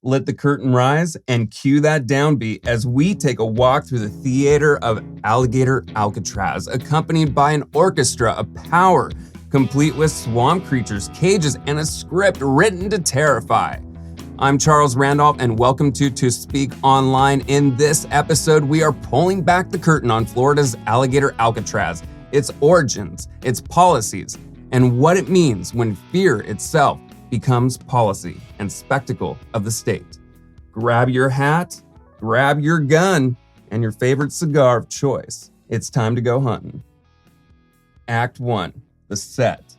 Let the curtain rise and cue that downbeat as we take a walk through the theater of Alligator Alcatraz, accompanied by an orchestra of power, complete with swamp creatures, cages, and a script written to terrify. I'm Charles Randolph, and welcome to Speak Online. In this episode, we are pulling back the curtain on Florida's Alligator Alcatraz, its origins, its policies, and what it means when fear itself becomes policy and spectacle of the state. Grab your hat, grab your gun, and your favorite cigar of choice. It's time to go hunting. Act 1, the set.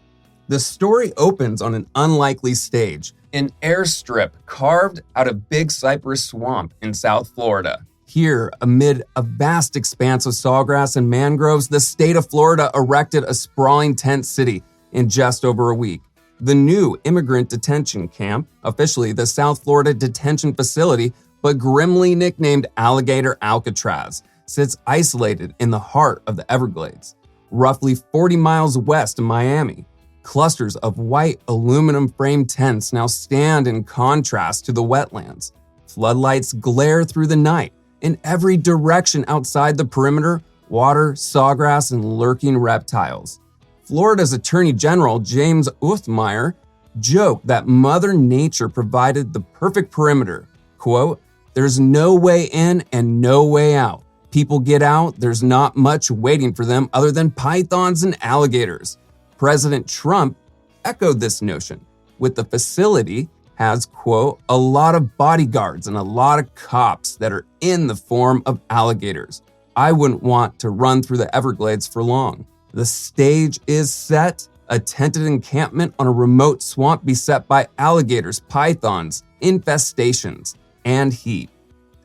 The story opens on an unlikely stage, an airstrip carved out of Big Cypress Swamp in South Florida. Here, amid a vast expanse of sawgrass and mangroves, the state of Florida erected a sprawling tent city in just over a week. The new immigrant detention camp, officially the South Florida Detention Facility, but grimly nicknamed Alligator Alcatraz, sits isolated in the heart of the Everglades, roughly 40 miles west of Miami. Clusters of white aluminum frame tents now stand in contrast to the wetlands. Floodlights glare through the night. In every direction outside the perimeter, water, sawgrass, and lurking reptiles. Florida's Attorney General, James Uthmeier, joked that Mother Nature provided the perfect perimeter. Quote, "There's no way in and no way out. People get out, there's not much waiting for them other than pythons and alligators." President Trump echoed this notion, with the facility has, quote, "a lot of bodyguards and a lot of cops that are in the form of alligators. I wouldn't want to run through the Everglades for long." The stage is set, a tented encampment on a remote swamp beset by alligators, pythons, infestations, and heat.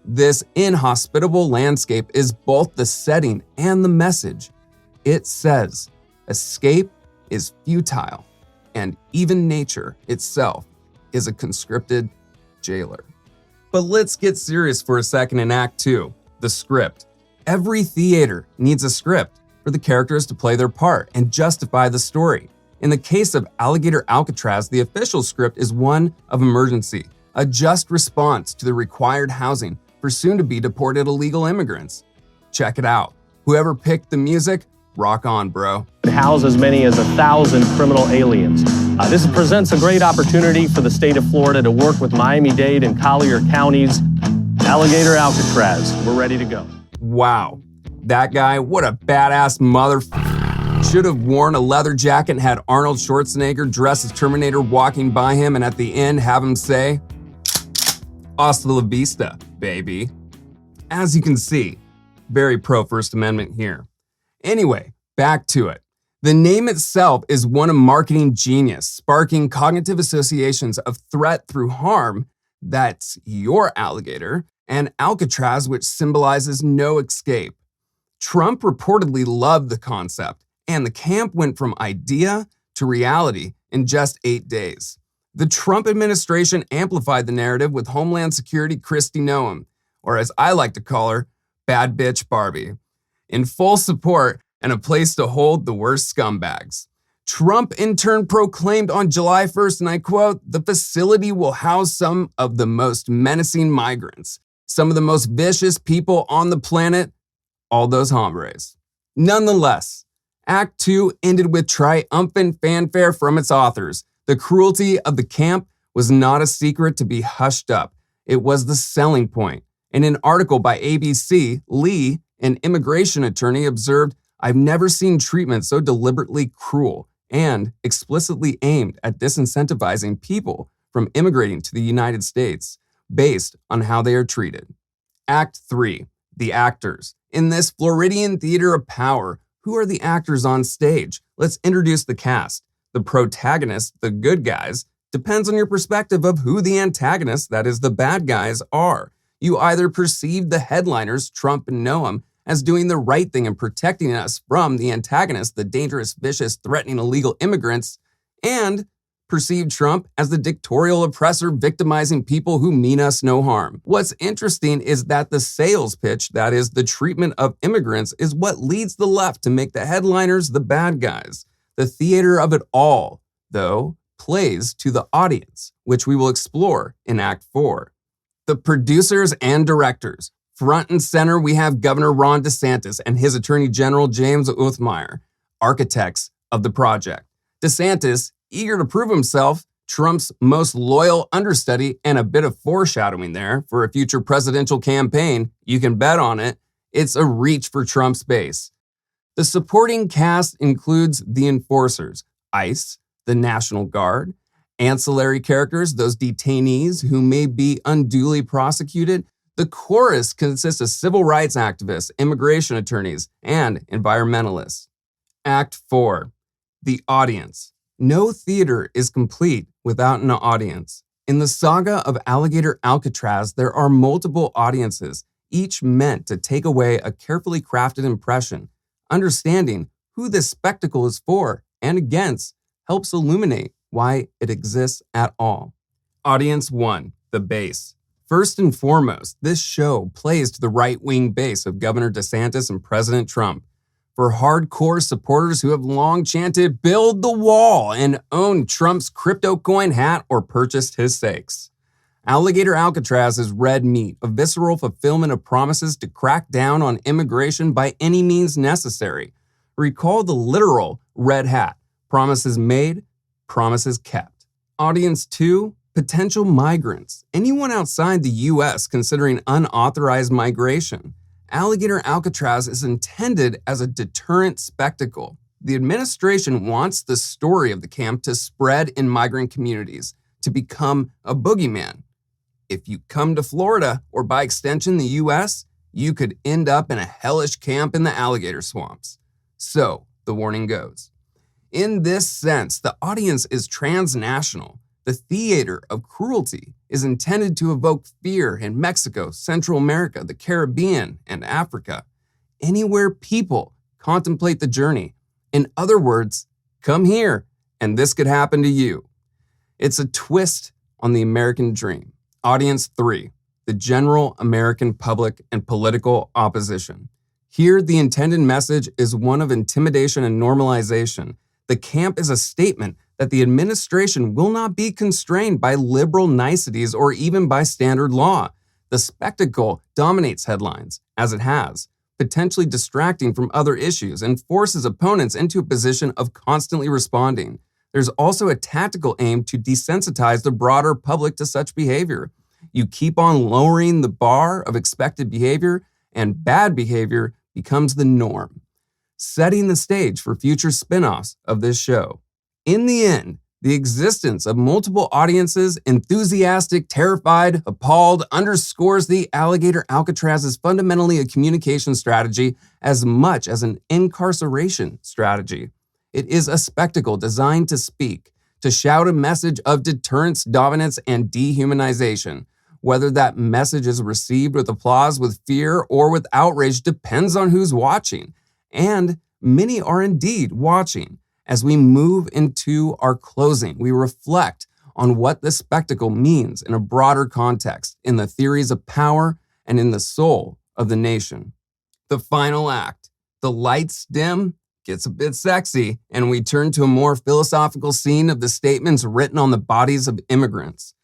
This inhospitable landscape is both the setting and the message. It says, escape is futile, and even nature itself is a conscripted jailer. But let's get serious for a second in Act 2, the script. Every theater needs a script for the characters to play their part and justify the story. In the case of Alligator Alcatraz, the official script is one of emergency, a just response to the required housing for soon-to-be deported illegal immigrants. Check it out. Whoever picked the music, rock on, bro. House as many as 1,000 criminal aliens. This presents a great opportunity for the state of Florida to work with Miami-Dade and Collier counties. Alligator Alcatraz, we're ready to go. Wow. That guy, what a badass should have worn a leather jacket and had Arnold Schwarzenegger dressed as Terminator walking by him and at the end have him say, "Hasta la vista, baby." As you can see, very pro First Amendment here. Anyway, back to it. The name itself is one of marketing genius, sparking cognitive associations of threat through harm. That's your alligator, and Alcatraz, which symbolizes no escape. Trump reportedly loved the concept, and the camp went from idea to reality in just 8 days. The Trump administration amplified the narrative with Homeland Security Kristi Noem, or as I like to call her, Bad Bitch Barbie, in full support and a place to hold the worst scumbags. Trump in turn proclaimed on July 1st, and I quote, "The facility will house some of the most menacing migrants, some of the most vicious people on the planet, all those hombres." Nonetheless, Act 2 ended with triumphant fanfare from its authors. The cruelty of the camp was not a secret to be hushed up. It was the selling point. In an article by ABC, Lee, an immigration attorney, observed, "I've never seen treatment so deliberately cruel and explicitly aimed at disincentivizing people from immigrating to the United States based on how they are treated." Act 3, the actors. In this Floridian theater of power, who are the actors on stage? Let's introduce the cast. The protagonists, the good guys, depends on your perspective of who the antagonists, that is the bad guys, are. You either perceive the headliners, Trump and Noem, as doing the right thing and protecting us from the antagonists, the dangerous, vicious, threatening illegal immigrants, and perceive Trump as the dictatorial oppressor victimizing people who mean us no harm. What's interesting is that the sales pitch, that is the treatment of immigrants, is what leads the left to make the headliners the bad guys. The theater of it all, though, plays to the audience, which we will explore in Act 4. The producers and directors. Front and center, we have Governor Ron DeSantis and his Attorney General James Uthmeier, architects of the project. DeSantis, eager to prove himself, Trump's most loyal understudy, and a bit of foreshadowing there for a future presidential campaign. You can bet on it. It's a reach for Trump's base. The supporting cast includes the enforcers, ICE, the National Guard, ancillary characters, those detainees who may be unduly prosecuted. The chorus consists of civil rights activists, immigration attorneys, and environmentalists. Act 4. The audience. No theater is complete without an audience. In the saga of Alligator Alcatraz, there are multiple audiences, each meant to take away a carefully crafted impression. Understanding who this spectacle is for and against helps illuminate why it exists at all. Audience 1, the base. First and foremost, this show plays to the right-wing base of Governor DeSantis and President Trump. For hardcore supporters who have long chanted, "Build the wall," and owned Trump's crypto coin hat or purchased his sakes. Alligator Alcatraz is red meat, a visceral fulfillment of promises to crack down on immigration by any means necessary. Recall the literal red hat. Promises made, promises kept. Audience 2, potential migrants. Anyone outside the U.S. considering unauthorized migration. Alligator Alcatraz is intended as a deterrent spectacle. The administration wants the story of the camp to spread in migrant communities, to become a boogeyman. If you come to Florida, or by extension the U.S., you could end up in a hellish camp in the alligator swamps. So, the warning goes. In this sense, the audience is transnational. The theater of cruelty is intended to evoke fear in Mexico, Central America, the Caribbean, and Africa. Anywhere people contemplate the journey. In other words, come here, and this could happen to you. It's a twist on the American dream. Audience 3, the general American public and political opposition. Here, the intended message is one of intimidation and normalization. The camp is a statement that the administration will not be constrained by liberal niceties or even by standard law. The spectacle dominates headlines, as it has, potentially distracting from other issues and forces opponents into a position of constantly responding. There's also a tactical aim to desensitize the broader public to such behavior. You keep on lowering the bar of expected behavior, and bad behavior becomes the norm, setting the stage for future spin-offs of this show. In the end, the existence of multiple audiences, enthusiastic, terrified, appalled, underscores the Alligator Alcatraz is fundamentally a communication strategy as much as an incarceration strategy. It is a spectacle designed to speak, to shout a message of deterrence, dominance, and dehumanization. Whether that message is received with applause, with fear, or with outrage depends on who's watching. And many are indeed watching. As we move into our closing, we reflect on what this spectacle means in a broader context, in the theories of power, and in the soul of the nation. The final act. The lights dim, gets a bit sexy, and we turn to a more philosophical scene of the statements written on the bodies of immigrants.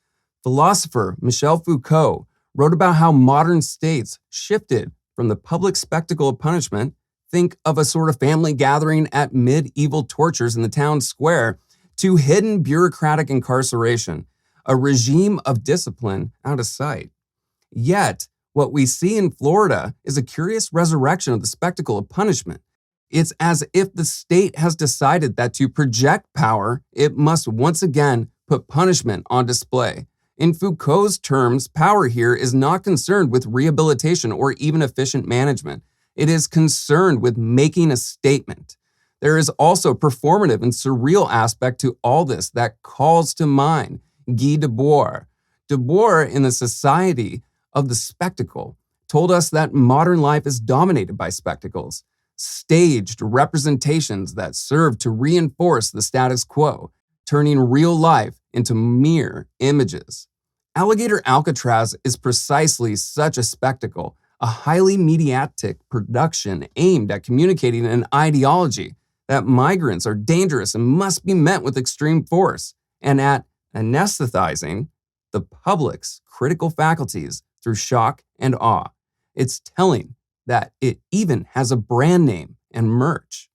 Philosopher Michel Foucault wrote about how modern states shifted from the public spectacle of punishment, think of a sort of family gathering at medieval tortures in the town square, to hidden bureaucratic incarceration, a regime of discipline out of sight. Yet, what we see in Florida is a curious resurrection of the spectacle of punishment. It's as if the state has decided that to project power, it must once again put punishment on display. In Foucault's terms, power here is not concerned with rehabilitation or even efficient management. It is concerned with making a statement. There is also a performative and surreal aspect to all this that calls to mind Guy Debord. Debord, in the Society of the Spectacle, told us that modern life is dominated by spectacles, staged representations that serve to reinforce the status quo, turning real life into mere images. Alligator Alcatraz is precisely such a spectacle, a highly mediatic production aimed at communicating an ideology that migrants are dangerous and must be met with extreme force, and at anesthetizing the public's critical faculties through shock and awe. It's telling that it even has a brand name and merch.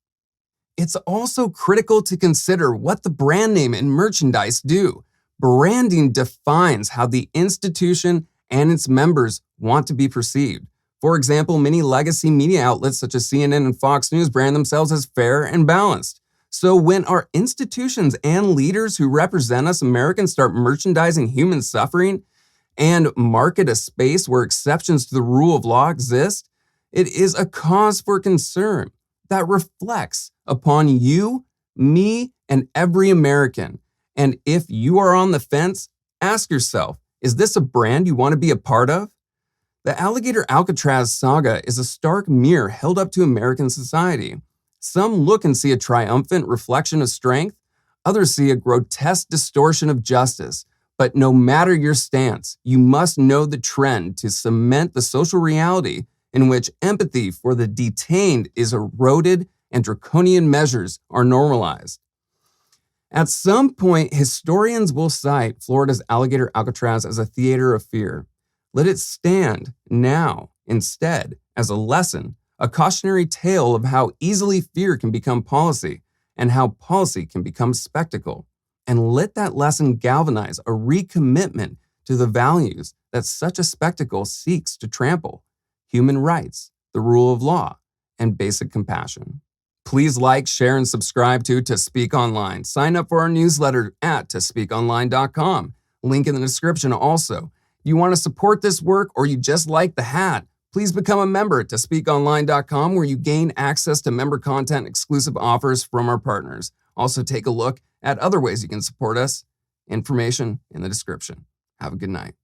It's also critical to consider what the brand name and merchandise do. Branding defines how the institution and its members want to be perceived. For example, many legacy media outlets such as CNN and Fox News brand themselves as fair and balanced. So when our institutions and leaders who represent us Americans start merchandising human suffering and market a space where exceptions to the rule of law exist, it is a cause for concern that reflects upon you, me, and every American. And if you are on the fence, ask yourself, is this a brand you want to be a part of? The Alligator Alcatraz saga is a stark mirror held up to American society. Some look and see a triumphant reflection of strength, others see a grotesque distortion of justice. But no matter your stance, you must know the trend to cement the social reality in which empathy for the detained is eroded and draconian measures are normalized. At some point, historians will cite Florida's Alligator Alcatraz as a theater of fear. Let it stand now, instead, as a lesson, a cautionary tale of how easily fear can become policy and how policy can become spectacle. And let that lesson galvanize a recommitment to the values that such a spectacle seeks to trample: human rights, the rule of law, and basic compassion. Please like, share, and subscribe to Speak Online. Sign up for our newsletter at tospeakonline.com. Link in the description also. If you want to support this work or you just like the hat, please become a member at tospeakonline.com, where you gain access to member content, exclusive offers from our partners. Also take a look at other ways you can support us. Information in the description. Have a good night.